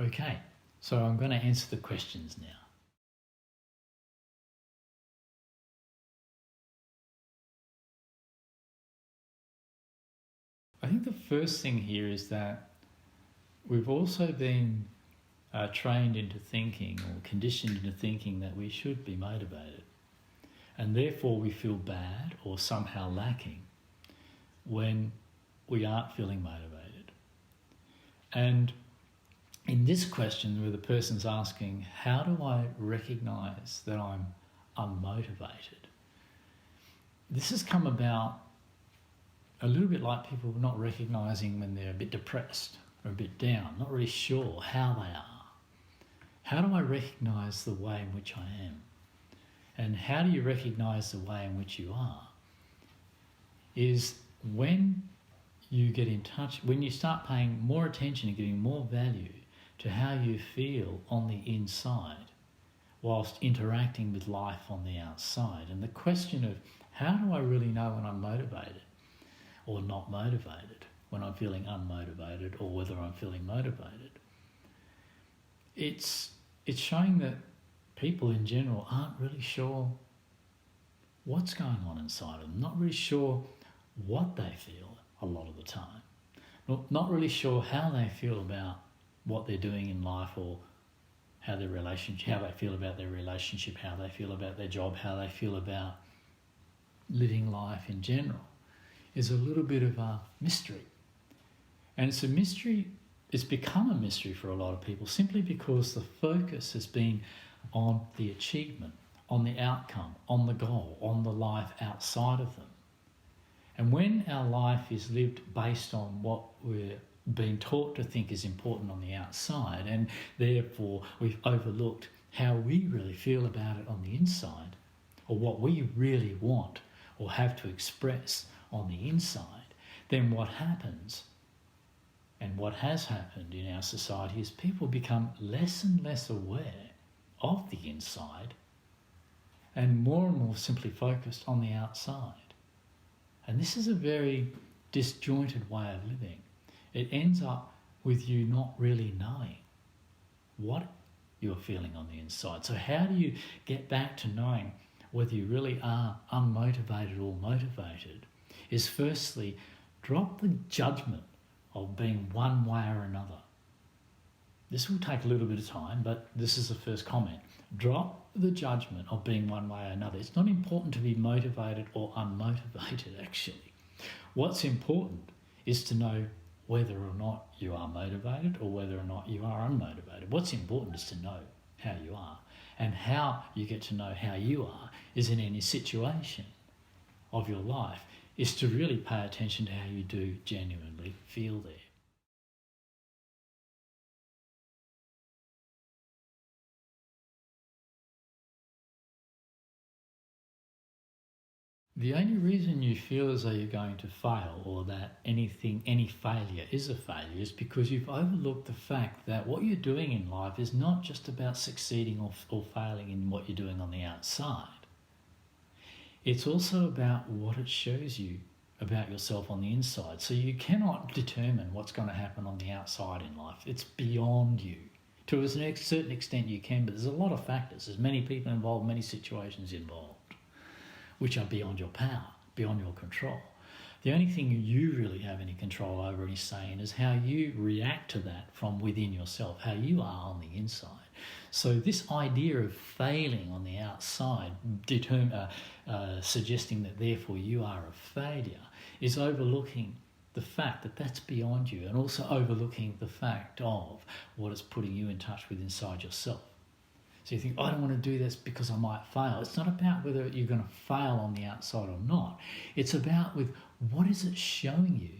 Okay, so I'm going to answer the questions now. I think the first thing here is that we've also been trained into thinking or conditioned into thinking that we should be motivated, and therefore we feel bad or somehow lacking when we aren't feeling motivated. And in this question where the person's asking, how do I recognise that I'm unmotivated? This has come about a little bit like people not recognising when they're a bit depressed or a bit down, not really sure how they are. How do I recognise the way in which I am? And how do you recognise the way in which you are? Is when you get in touch, when you start paying more attention and giving more value to how you feel on the inside whilst interacting with life on the outside. And the question of how do I really know when I'm motivated or not motivated, when I'm feeling unmotivated or whether I'm feeling motivated? It's showing that people in general aren't really sure what's going on inside of them, not really sure what they feel a lot of the time, not really sure how they feel about what they're doing in life or how they feel about their relationship, how they feel about their job, how they feel about living life in general, is a little bit of a mystery. And it's a mystery, it's become a mystery for a lot of people simply because the focus has been on the achievement, on the outcome, on the goal, on the life outside of them. And when our life is lived based on what we're being taught to think is important on the outside, and therefore we've overlooked how we really feel about it on the inside, or what we really want or have to express on the inside, then what happens, and what has happened in our society, is people become less and less aware of the inside and more simply focused on the outside. And this is a very disjointed way of living. It ends up with you not really knowing what you're feeling on the inside. So how do you get back to knowing whether you really are unmotivated or motivated? Is firstly, drop the judgment of being one way or another. This will take a little bit of time, but this is the first comment. Drop the judgment of being one way or another. It's not important to be motivated or unmotivated, actually. What's important is to know whether or not you are motivated or whether or not you are unmotivated. What's important is to know how you are. And how you get to know how you are is in any situation of your life, is to really pay attention to how you do genuinely feel there. The only reason you feel as though you're going to fail, or that any failure is a failure, is because you've overlooked the fact that what you're doing in life is not just about succeeding or failing in what you're doing on the outside. It's also about what it shows you about yourself on the inside. So you cannot determine what's going to happen on the outside in life. It's beyond you. To a certain extent you can, but there's a lot of factors. There's many people involved, many situations involved, which are beyond your power, beyond your control. The only thing you really have any control over, any say in, is how you react to that from within yourself, how you are on the inside. So this idea of failing on the outside, suggesting that therefore you are a failure, is overlooking the fact that that's beyond you, and also overlooking the fact of what it's putting you in touch with inside yourself. So you think, I don't want to do this because I might fail. It's not about whether you're going to fail on the outside or not. It's about with what is it showing you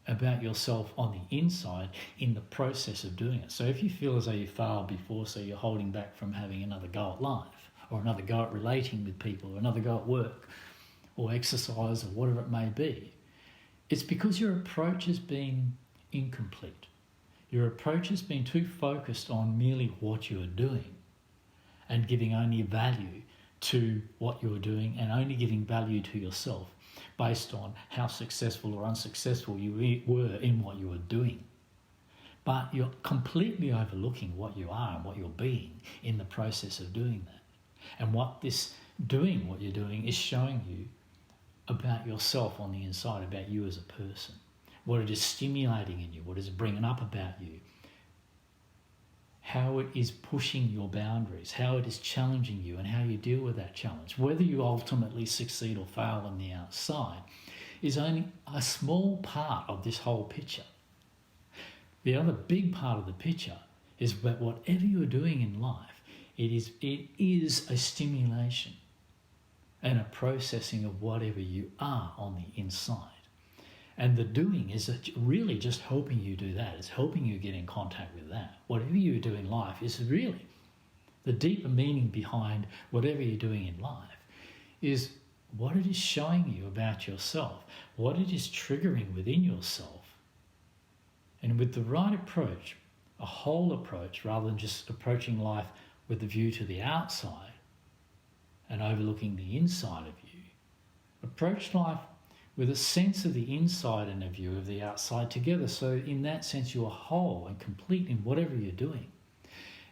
about yourself on the inside in the process of doing it. So if you feel as though you failed before, so you're holding back from having another go at life, or another go at relating with people, or another go at work, or exercise, or whatever it may be, it's because your approach has been incomplete. Your approach has been too focused on merely what you're doing, and giving only value to what you're doing, and only giving value to yourself based on how successful or unsuccessful you were in what you were doing. But you're completely overlooking what you are and what you're being in the process of doing that. And what you're doing is showing you about yourself on the inside, about you as a person, what it is stimulating in you, what is bringing up about you, how it is pushing your boundaries, how it is challenging you, and how you deal with that challenge. Whether you ultimately succeed or fail on the outside is only a small part of this whole picture. The other big part of the picture is that whatever you're doing in life, it is a stimulation and a processing of whatever you are on the inside. And the doing is really just helping you do that. It's helping you get in contact with that. Whatever you do in life is really the deeper meaning behind whatever you're doing in life is what it is showing you about yourself, what it is triggering within yourself. And with the right approach, a whole approach, rather than just approaching life with a view to the outside and overlooking the inside of you, approach life with a sense of the inside and a view of the outside together. So in that sense, you're whole and complete in whatever you're doing.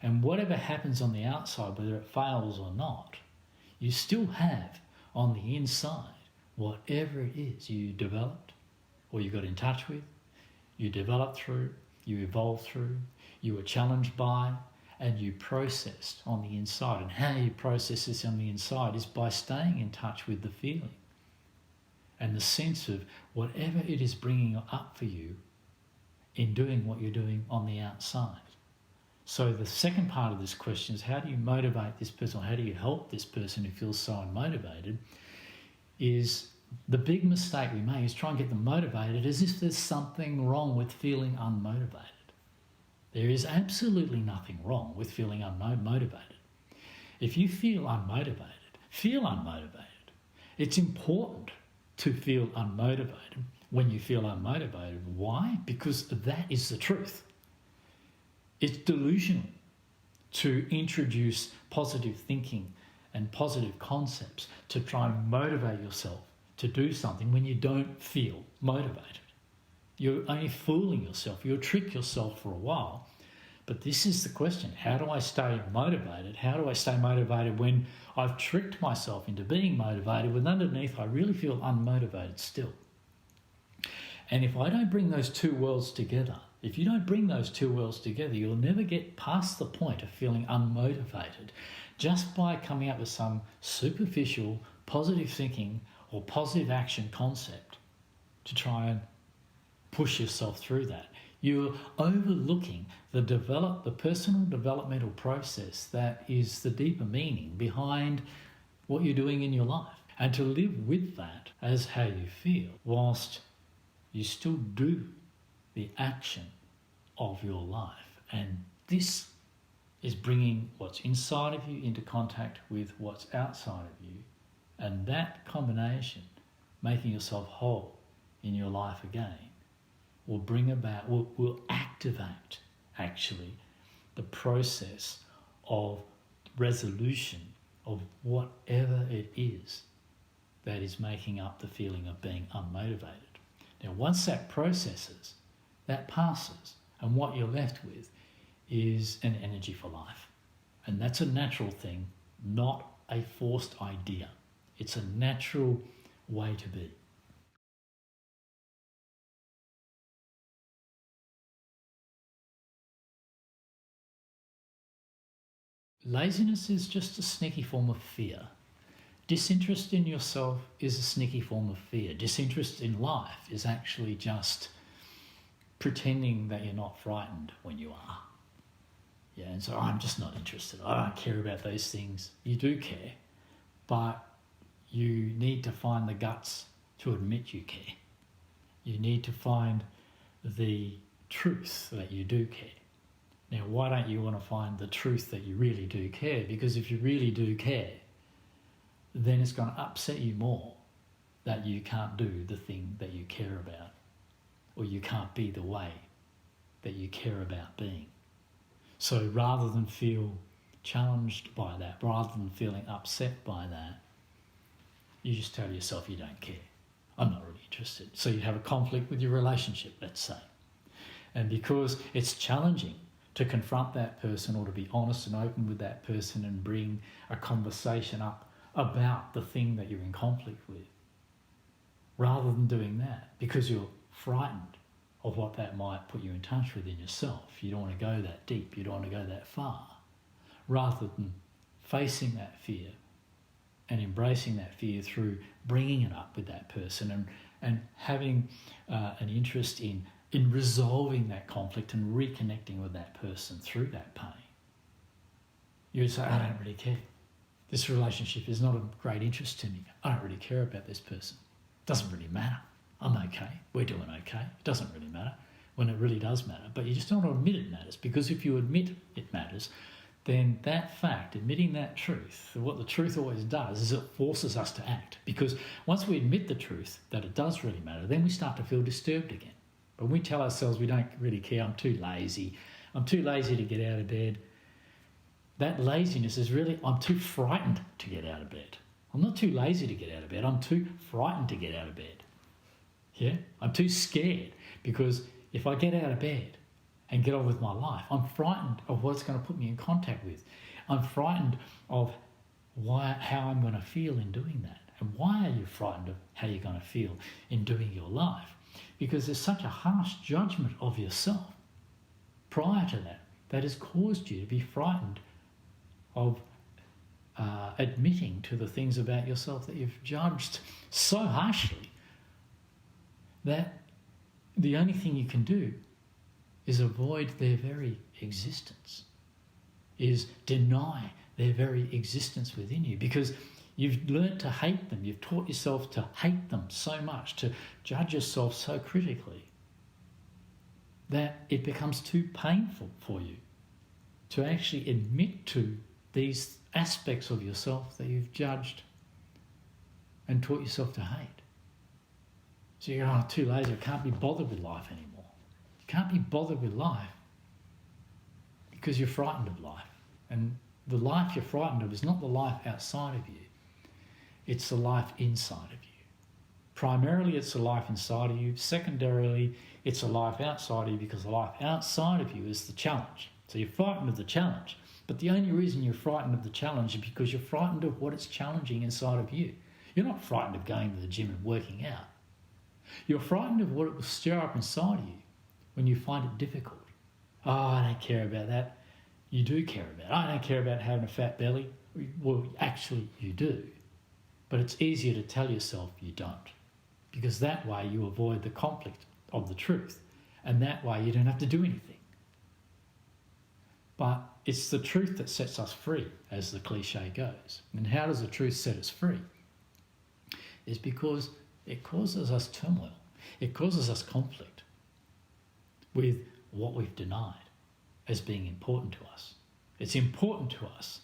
And whatever happens on the outside, whether it fails or not, you still have on the inside whatever it is you developed or you got in touch with, you developed through, you evolved through, you were challenged by, and you processed on the inside. And how you process this on the inside is by staying in touch with the feeling and the sense of whatever it is bringing up for you in doing what you're doing on the outside. So the second part of this question is, how do you motivate this person, or how do you help this person who feels so unmotivated? Is the big mistake we make is try and get them motivated as if there's something wrong with feeling unmotivated. There is absolutely nothing wrong with feeling unmotivated. If you feel unmotivated, feel unmotivated. It's important to feel unmotivated when you feel unmotivated. Why? Because that is the truth. It's delusional to introduce positive thinking and positive concepts to try and motivate yourself to do something when you don't feel motivated. You're only fooling yourself. You'll trick yourself for a while. But this is the question. How do I stay motivated? How do I stay motivated when I've tricked myself into being motivated when underneath I really feel unmotivated still? And if I don't bring those two worlds together, if you don't bring those two worlds together, you'll never get past the point of feeling unmotivated just by coming up with some superficial positive thinking or positive action concept to try and push yourself through that. You're overlooking the personal developmental process that is the deeper meaning behind what you're doing in your life. And to live with that as how you feel, whilst you still do the action of your life. And this is bringing what's inside of you into contact with what's outside of you. And that combination, making yourself whole in your life again, will bring about, will activate actually the process of resolution of whatever it is that is making up the feeling of being unmotivated. Now, once that processes, that passes, and what you're left with is an energy for life. And that's a natural thing, not a forced idea. It's a natural way to be. Laziness is just a sneaky form of fear. Disinterest in yourself is a sneaky form of fear. Disinterest in life is actually just pretending that you're not frightened when you are. Yeah, and so I'm just not interested. I don't care about those things. You do care, but you need to find the guts to admit you care. You need to find the truth that you do care. Now, why don't you want to find the truth that you really do care? Because if you really do care, then it's going to upset you more that you can't do the thing that you care about, or you can't be the way that you care about being. So rather than feel challenged by that, rather than feeling upset by that, you just tell yourself you don't care. I'm not really interested. So you have a conflict with your relationship, let's say. And because it's challenging to confront that person or to be honest and open with that person and bring a conversation up about the thing that you're in conflict with, rather than doing that because you're frightened of what that might put you in touch with in yourself. You don't want to go that deep. You don't want to go that far. Rather than facing that fear and embracing that fear through bringing it up with that person and having an interest in resolving that conflict and reconnecting with that person through that pain. You would say, I don't really care. This relationship is not of great interest to me. I don't really care about this person. It doesn't really matter. I'm okay. We're doing okay. It doesn't really matter when it really does matter. But you just don't want to admit it matters, because if you admit it matters, then that fact, admitting that truth, what the truth always does is it forces us to act. Because once we admit the truth, that it does really matter, then we start to feel disturbed again. But when we tell ourselves we don't really care, I'm too lazy to get out of bed, that laziness is really, I'm too frightened to get out of bed. I'm not too lazy to get out of bed, I'm too frightened to get out of bed. Yeah? I'm too scared, because if I get out of bed and get on with my life, I'm frightened of what it's going to put me in contact with. I'm frightened of how I'm going to feel in doing that. And why are you frightened of how you're going to feel in doing your life? Because there's such a harsh judgment of yourself prior to that has caused you to be frightened of admitting to the things about yourself that you've judged so harshly that the only thing you can do is avoid their very existence, is deny their very existence within you, because you've learnt to hate them. You've taught yourself to hate them so much, to judge yourself so critically, that it becomes too painful for you to actually admit to these aspects of yourself that you've judged and taught yourself to hate. So you go, I'm too lazy, I can't be bothered with life anymore. You can't be bothered with life because you're frightened of life. And the life you're frightened of is not the life outside of you. It's the life inside of you. Primarily, it's the life inside of you. Secondarily, it's a life outside of you, because the life outside of you is the challenge. So you're frightened of the challenge. But the only reason you're frightened of the challenge is because you're frightened of what it's challenging inside of you. You're not frightened of going to the gym and working out. You're frightened of what it will stir up inside of you when you find it difficult. Oh, I don't care about that. You do care about it. I don't care about having a fat belly. Well, actually, you do. But it's easier to tell yourself you don't, because that way you avoid the conflict of the truth, and that way you don't have to do anything. But it's the truth that sets us free, as the cliche goes. And how does the truth set us free? It's because it causes us turmoil. It causes us conflict with what we've denied as being important to us. It's important to us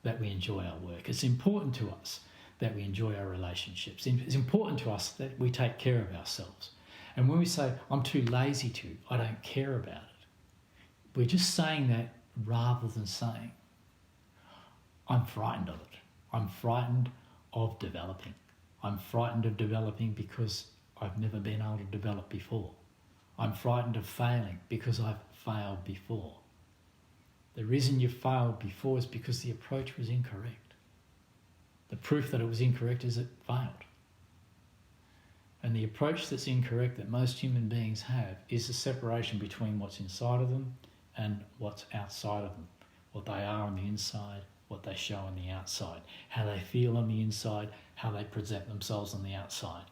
that we enjoy our work. It's important to us that we enjoy our relationships. It's important to us that we take care of ourselves. And when we say, I'm too lazy to, I don't care about it, we're just saying that rather than saying, I'm frightened of it. I'm frightened of developing. I'm frightened of developing because I've never been able to develop before. I'm frightened of failing because I've failed before. The reason you failed before is because the approach was incorrect. The proof that it was incorrect is it failed. And the approach that's incorrect that most human beings have is the separation between what's inside of them and what's outside of them. What they are on the inside, what they show on the outside, how they feel on the inside, how they present themselves on the outside.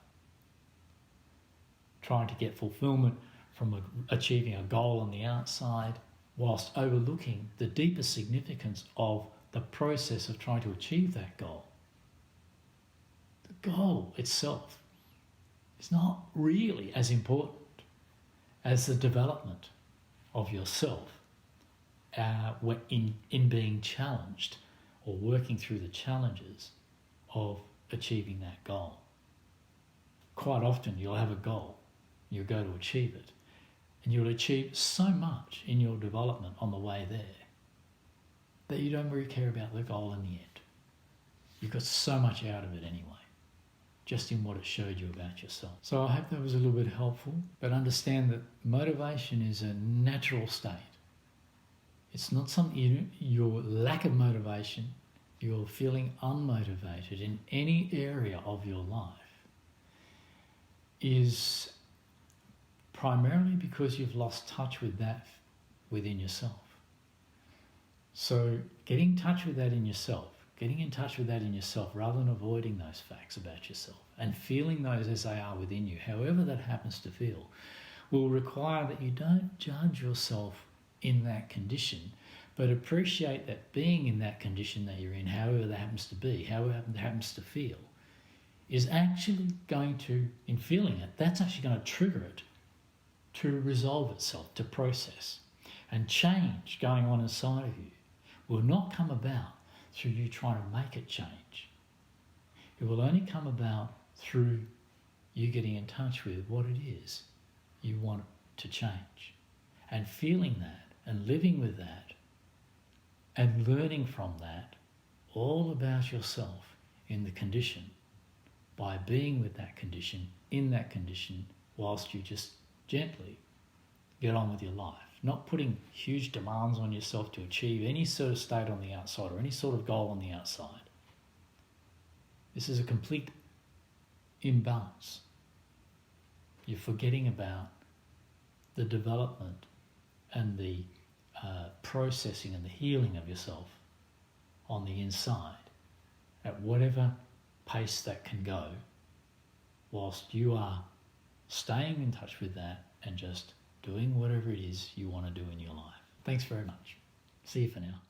Trying to get fulfillment from achieving a goal on the outside, whilst overlooking the deeper significance of the process of trying to achieve that goal. The goal itself is not really as important as the development of yourself in being challenged or working through the challenges of achieving that goal. Quite often you'll have a goal, you'll go to achieve it, and you'll achieve so much in your development on the way there that you don't really care about the goal in the end. You've got so much out of it anyway. just in what it showed you about yourself. So I hope that was a little bit helpful, but understand that motivation is a natural state. It's not something your lack of motivation, you're feeling unmotivated in any area of your life is primarily because you've lost touch with that within yourself. So getting in touch with that in yourself, rather than avoiding those facts about yourself and feeling those as they are within you, however that happens to feel, will require that you don't judge yourself in that condition, but appreciate that being in that condition that you're in, however that happens to be, however that happens to feel, is actually going to, in feeling it, that's actually going to trigger it to resolve itself, to process. And change going on inside of you will not come about through you trying to make it change. It will only come about through you getting in touch with what it is you want to change, and feeling that and living with that and learning from that all about yourself in the condition, by being with that condition, in that condition, whilst you just gently get on with your life, not putting huge demands on yourself to achieve any sort of state on the outside or any sort of goal on the outside. This is a complete imbalance. You're forgetting about the development and the processing and the healing of yourself on the inside at whatever pace that can go, whilst you are staying in touch with that and just doing whatever it is you want to do in your life. Thanks very much. See you for now.